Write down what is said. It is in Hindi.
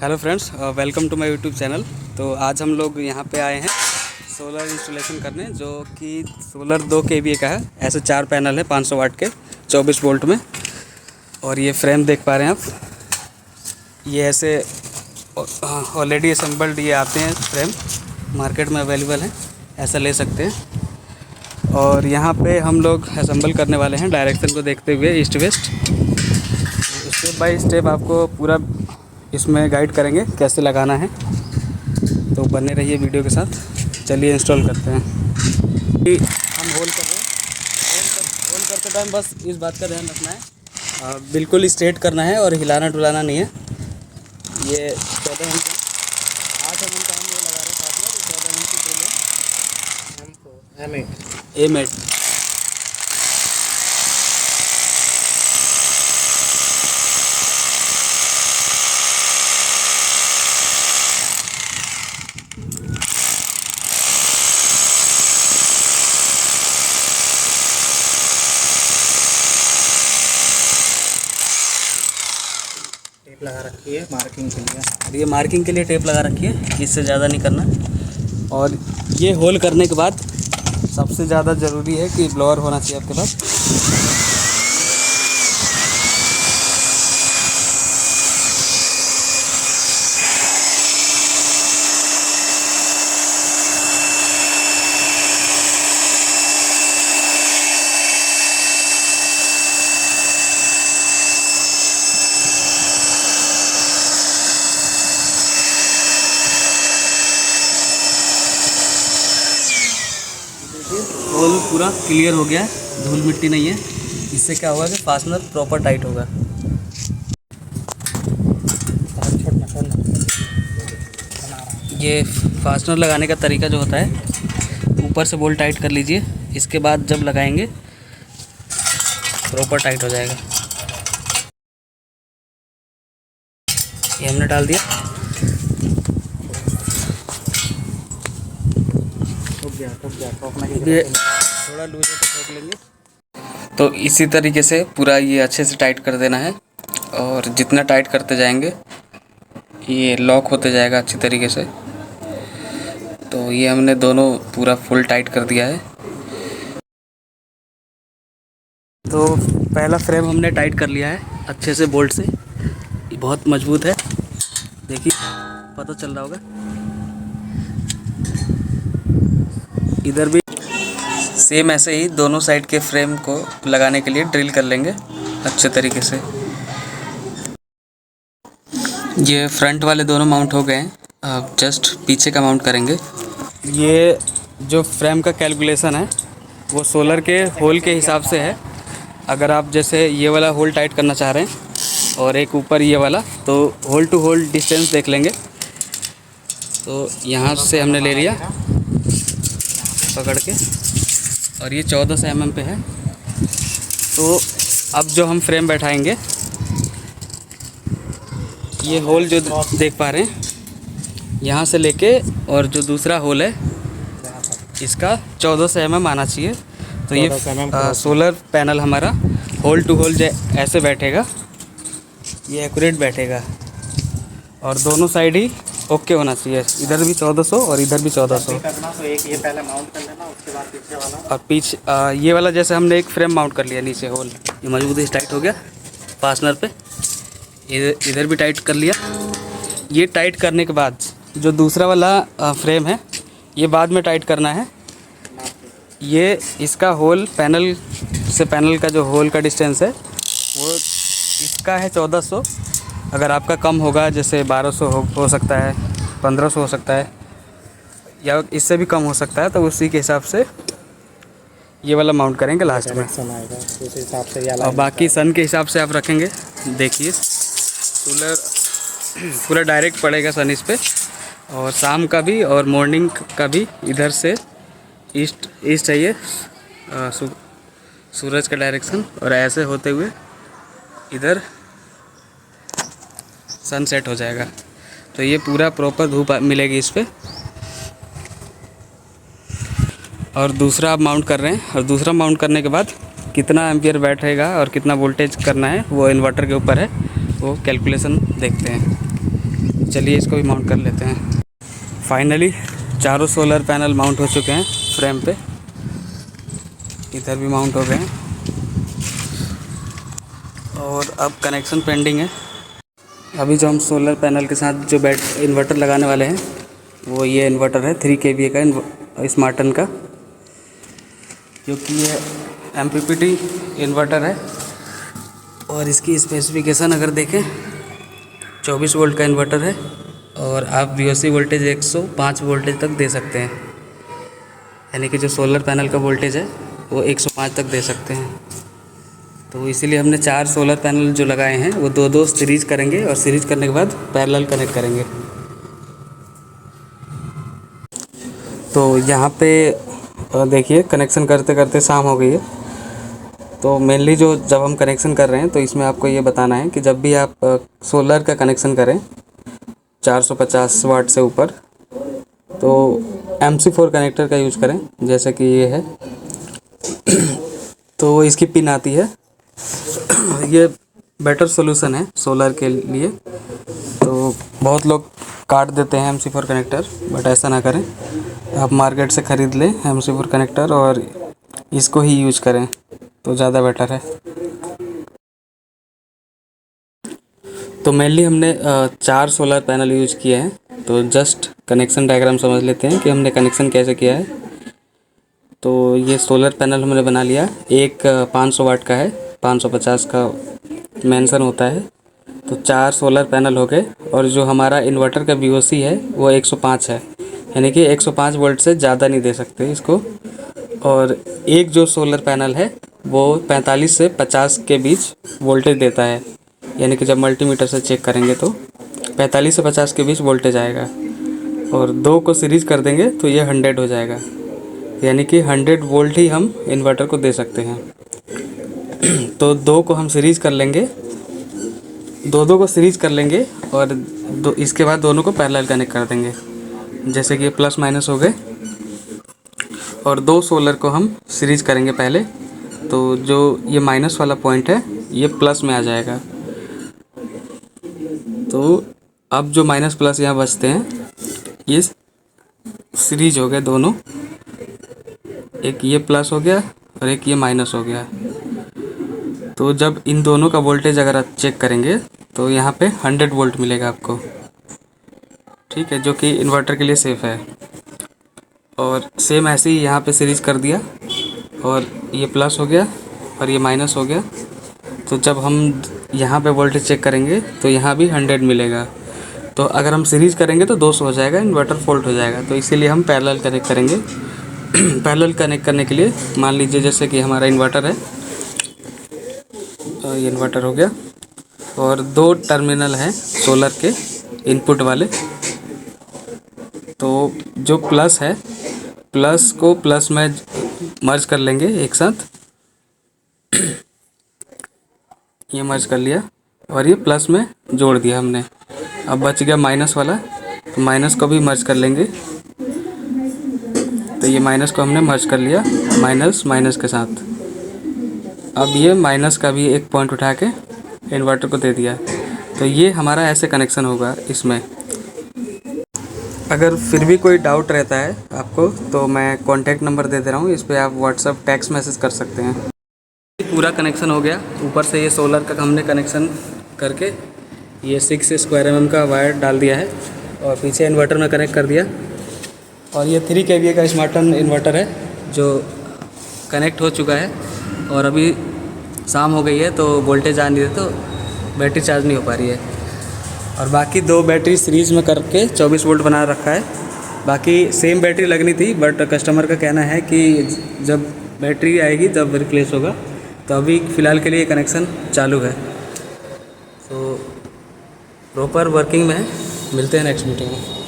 Hello friends, welcome to my YouTube channel. तो आज हम लोग यहाँ पे आए हैं सोलर इंस्टॉलेशन करने, जो कि सोलर 2 kVA का है। ऐसे 4 पैनल है 500 वाट के 24 वोल्ट में। और ये फ्रेम देख पा रहे हैं आप, ये ऐसे ऑलरेडी असेंबल्ड ये आते हैं फ्रेम, मार्केट में अवेलेबल है, ऐसा ले सकते हैं। और यहाँ पे हम लोग असेंबल करने वाले हैं डायरेक्शन को देखते हुए, east west. Step by step आपको पूरा इसमें गाइड करेंगे कैसे लगाना है, तो बने रहिए वीडियो के साथ। चलिए इंस्टॉल करते हैं। हम होल कर रहे हैं। होल करते टाइम बस इस बात का ध्यान रखना है, बिल्कुल स्ट्रेट करना है और हिलाना डुलाना नहीं है। ये 14 mm 8 mm का हम ये लगा रहे हैं पार्टनर, 14 mm की ड्रिल है, M8। टेप लगा रखी है मार्किंग के लिए। और ये मार्किंग के लिए टेप लगा रखी है, इससे ज़्यादा नहीं करना। और ये होल करने के बाद सबसे ज़्यादा ज़रूरी है कि ब्लोअर होना चाहिए आपके पास। होल पूरा क्लियर हो गया है, धूल मिट्टी नहीं है। इससे क्या होगा कि फास्टनर प्रॉपर टाइट होगा। ये फास्टनर लगाने का तरीका जो होता है, ऊपर से बोल्ट टाइट कर लीजिए, इसके बाद जब लगाएंगे प्रॉपर टाइट हो जाएगा। ये हमने डाल दिया। ये थोड़ा लूज है तो ठोक लेंगे। तो इसी तरीके से पूरा ये अच्छे से टाइट कर देना है, और जितना टाइट करते जाएंगे ये लॉक होते जाएगा अच्छी तरीके से। तो ये हमने दोनों पूरा फुल टाइट कर दिया है। तो पहला फ्रेम हमने टाइट कर लिया है अच्छे से बोल्ट से, ये बहुत मजबूत है, देखिए पता चल रहा होगा। इधर भी सेम ऐसे ही दोनों साइड के फ्रेम को लगाने के लिए ड्रिल कर लेंगे अच्छे तरीके से। ये फ्रंट वाले दोनों माउंट हो गए हैं, अब जस्ट पीछे का माउंट करेंगे। ये जो फ्रेम का कैलकुलेशन है वो सोलर के होल के हिसाब से है। अगर आप जैसे ये वाला होल टाइट करना चाह रहे हैं और एक ऊपर ये वाला, तो होल टू होल डिस्टेंस देख लेंगे। तो यहाँ से हमने ले लिया पकड़ के, और ये 1400 mm पे है। तो अब जो हम फ्रेम बैठाएंगे, ये होल जो देख पा रहे हैं, यहाँ से लेके और जो दूसरा होल है इसका 1400 mm आना चाहिए। तो ये सोलर पैनल हमारा होल टू होल ऐसे बैठेगा, ये एक्यूरेट बैठेगा, और दोनों साइड ही ओके होना चाहिए। इधर भी 1400 और इधर भी 1400 करना। तो एक ये पहले माउंट कर लेना, उसके बाद पीछे वाला। और पीछे ये वाला जैसे हमने एक फ्रेम माउंट कर लिया नीचे होल, ये मजबूती से टाइट हो गया फास्टनर पे। इधर भी टाइट कर लिया। ये टाइट करने के बाद जो दूसरा वाला फ्रेम है ये बाद में टाइट करना है। ये इसका होल पैनल से पैनल का जो होल का डिस्टेंस है वो इसका है 1400। अगर आपका कम होगा, जैसे 1200 हो सकता है, 1500 हो सकता है, या इससे भी कम हो सकता है, तो उसी के हिसाब से ये वाला माउंट करेंगे लास्ट में। सन आएगा उस हिसाब से, या और बाकी सन के हिसाब से आप रखेंगे। देखिए सोलर पूरा डायरेक्ट पड़ेगा सन इस पे, और शाम का भी और मॉर्निंग का भी इधर से ईस्ट चाहिए सूरज का डायरेक्शन, और ऐसे होते हुए इधर सनसेट हो जाएगा। तो ये पूरा प्रॉपर धूप मिलेगी इस पे। और दूसरा आप माउंट कर रहे हैं, और दूसरा माउंट करने के बाद कितना एम्पियर बैठेगा और कितना वोल्टेज करना है वो इन्वर्टर के ऊपर है, वो कैलकुलेशन देखते हैं। चलिए इसको भी माउंट कर लेते हैं। फाइनली चारों सोलर पैनल माउंट हो चुके हैं फ्रेम पे, इधर भी माउंट हो गए हैं और अब कनेक्शन पेंडिंग है। अभी जो हम सोलर पैनल के साथ जो इन्वर्टर लगाने वाले हैं वो ये इन्वर्टर है 3 kVA का स्मार्टन का, क्योंकि ये MPPT इन्वर्टर है और इसकी स्पेसिफिकेशन अगर देखें 24 वोल्ट का इन्वर्टर है और आप VOC वोल्टेज 105 वोल्टेज तक दे सकते हैं, यानी कि जो सोलर पैनल का वोल्टेज है वो 105 तक दे सकते हैं। तो इसीलिए हमने 4 सोलर पैनल जो लगाए हैं वो 2-2 सीरीज करेंगे और सीरीज करने के बाद पैरेलल कनेक्ट करेंगे। तो यहाँ पे देखिए कनेक्शन करते करते शाम हो गई है। तो मेनली जो जब हम कनेक्शन कर रहे हैं तो इसमें आपको ये बताना है कि जब भी आप सोलर का कनेक्शन करें 450 वाट से ऊपर तो MC4 कनेक्टर का यूज़ करें, जैसे कि ये है। तो इसकी पिन आती है, ये बेटर सोल्यूशन है सोलर के लिए। तो बहुत लोग काट देते हैं MC4 कनेक्टर, बट ऐसा ना करें, आप मार्केट से ख़रीद लें MC4 कनेक्टर और इसको ही यूज़ करें तो ज़्यादा बेटर है। तो मेनली हमने 4 सोलर पैनल यूज़ किए हैं। तो जस्ट कनेक्शन डायग्राम समझ लेते हैं कि हमने कनेक्शन कैसे किया है। तो ये सोलर पैनल हमने बना लिया, एक 500 वाट का है, 550 का मेंशन होता है। तो 4 सोलर पैनल हो गए और जो हमारा इन्वर्टर का VOC है वो 105 है, यानी कि 105 वोल्ट से ज़्यादा नहीं दे सकते इसको। और एक जो सोलर पैनल है वो 45 से 50 के बीच वोल्टेज देता है, यानी कि जब मल्टीमीटर से चेक करेंगे तो 45 से 50 के बीच वोल्टेज आएगा। और 2 को सीरीज कर देंगे तो ये 100 हो जाएगा, यानी कि 100 वोल्ट ही हम इन्वर्टर को दे सकते हैं। तो 2 को हम सीरीज कर लेंगे, 2 को सीरीज कर लेंगे और इसके बाद दोनों को पैरेलल कनेक्ट कर देंगे, जैसे कि प्लस माइनस हो गए। और 2 सोलर को हम सीरीज करेंगे पहले, तो जो ये माइनस वाला पॉइंट है ये प्लस में आ जाएगा। तो अब जो माइनस प्लस यहाँ बचते हैं ये सीरीज हो गए दोनों, एक ये प्लस हो गया और एक ये माइनस हो गया। तो जब इन दोनों का वोल्टेज अगर आप चेक करेंगे तो यहाँ पे 100 वोल्ट मिलेगा आपको, ठीक है, जो कि इन्वर्टर के लिए सेफ़ है। और सेम ऐसे ही यहाँ पे सीरीज कर दिया और ये प्लस हो गया और ये माइनस हो गया। तो जब हम यहाँ पे वोल्टेज चेक करेंगे तो यहाँ भी 100 मिलेगा। तो अगर हम सीरीज करेंगे तो 200 हो जाएगा, इन्वर्टर फॉल्ट हो जाएगा। तो इसीलिए हम पैरेलल कनेक्ट करेंगे। पैरेलल कनेक्ट करने के लिए मान लीजिए जैसे कि हमारा इन्वर्टर है, ये इन्वर्टर हो गया और 2 टर्मिनल हैं सोलर के इनपुट वाले। तो जो प्लस है, प्लस को प्लस में मर्ज कर लेंगे एक साथ, ये मर्ज कर लिया और ये प्लस में जोड़ दिया हमने। अब बच गया माइनस वाला, तो माइनस को भी मर्ज कर लेंगे। तो ये माइनस को हमने मर्ज कर लिया माइनस माइनस के साथ। अब ये माइनस का भी एक पॉइंट उठा के इन्वर्टर को दे दिया। तो ये हमारा ऐसे कनेक्शन होगा इसमें। अगर फिर भी कोई डाउट रहता है आपको तो मैं कॉन्टैक्ट नंबर दे दे रहा हूँ, इस पर आप व्हाट्सअप टेक्स्ट मैसेज कर सकते हैं। पूरा कनेक्शन हो गया। ऊपर से ये सोलर का हमने कनेक्शन करके ये 6 स्क्वायर mm का वायर डाल दिया है और पीछे इन्वर्टर में कनेक्ट कर दिया। और ये 3 kVA का स्मार्टन इन्वर्टर है जो कनेक्ट हो चुका है। और अभी शाम हो गई है तो वोल्टेज आ नहीं रही, तो बैटरी चार्ज नहीं हो पा रही है। और बाकी 2 बैटरी सीरीज़ में करके 24 वोल्ट बना रखा है। बाकी सेम बैटरी लगनी थी, बट कस्टमर का कहना है कि जब बैटरी आएगी तब रिप्लेस होगा। तो अभी फ़िलहाल के लिए कनेक्शन चालू है, तो प्रॉपर वर्किंग में है। मिलते हैं नेक्स्ट मीटिंग में।